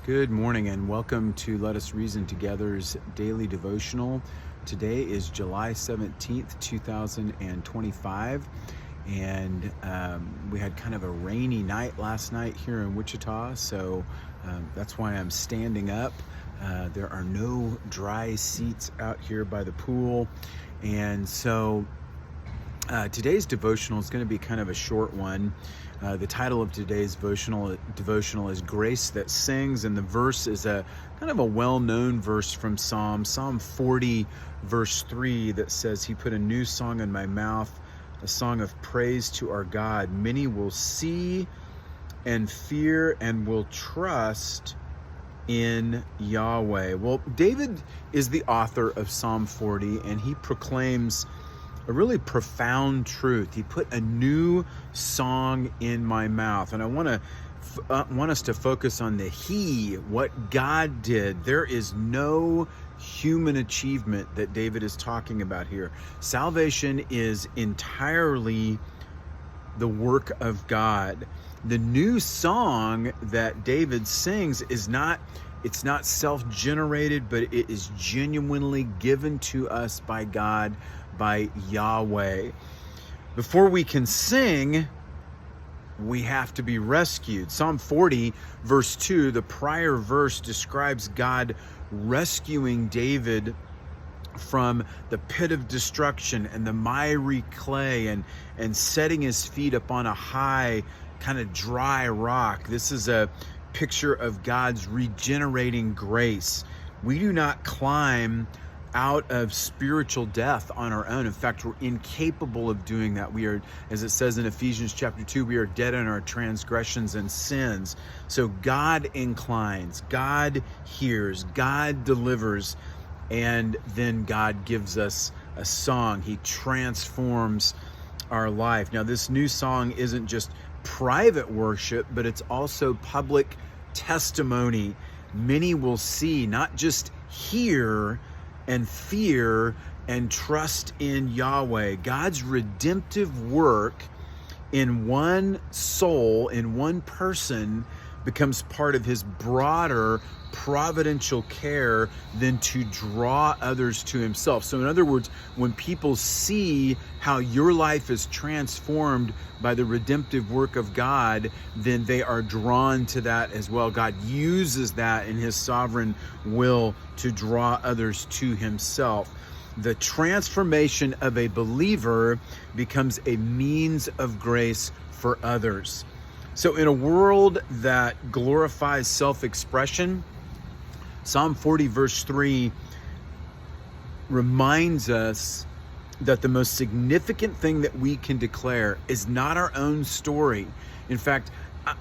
Good morning and welcome to Let Us Reason Together's daily devotional. Today is July 17th, 2025, and we had kind of a rainy night last night here in Wichita, so that's why I'm standing up. There are no dry seats out here by the pool, and so today's devotional is going to be kind of a short one. The title of today's devotional is Grace That Sings, and the verse is a kind of a well-known verse from Psalm 40, verse 3, that says, "He put a new song in my mouth, a song of praise to our God. Many will see and fear and will trust in Yahweh." Well, David is the author of Psalm 40, and he proclaims a really profound truth. He put a new song in my mouth. And I want us to focus on the He, what God did. There is no human achievement that David is talking about here. Salvation is entirely the work of God. The new song that David sings is not self-generated, but it is genuinely given to us by God, by Yahweh. Before we can sing, we have to be rescued. Psalm 40, verse 2, the prior verse describes God rescuing David from the pit of destruction and the miry clay and setting his feet upon a high, kind of dry rock. This is a picture of God's regenerating grace. We do not climb out of spiritual death on our own. In fact, we're incapable of doing that. We are, as it says in Ephesians chapter 2, we are dead in our transgressions and sins. So God inclines, God hears, God delivers, and then God gives us a song. He transforms our life. Now, this new song isn't just private worship, but it's also public testimony. Many will see, not just hear and fear and trust in Yahweh. God's redemptive work in one soul, in one person, becomes part of his broader providential care than to draw others to himself. So in other words, when people see how your life is transformed by the redemptive work of God, then they are drawn to that as well. God uses that in his sovereign will to draw others to himself. The transformation of a believer becomes a means of grace for others. So in a world that glorifies self-expression, Psalm 40 verse 3 reminds us that the most significant thing that we can declare is not our own story. In fact,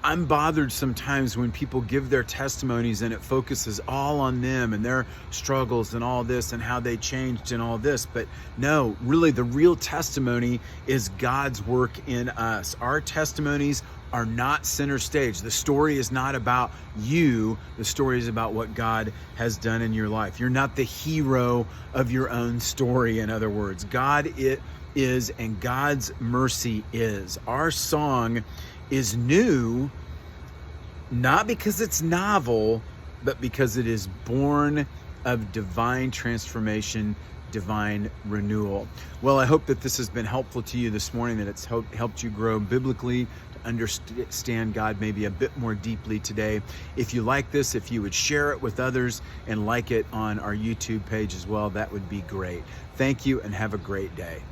I'm bothered sometimes when people give their testimonies and it focuses all on them and their struggles and all this and how they changed and all this. But no, really the real testimony is God's work in us. Our testimonies are not center stage. The story is not about you. The story is about what God has done in your life. You're not the hero of your own story, in other words. God it is, and God's mercy is. Our song is new, not because it's novel, but because it is born of divine transformation, divine renewal. Well, I hope that this has been helpful to you this morning, that it's helped you grow biblically, to understand God maybe a bit more deeply today. If you like this, if you would share it with others and like it on our YouTube page as well, that would be great. Thank you and have a great day.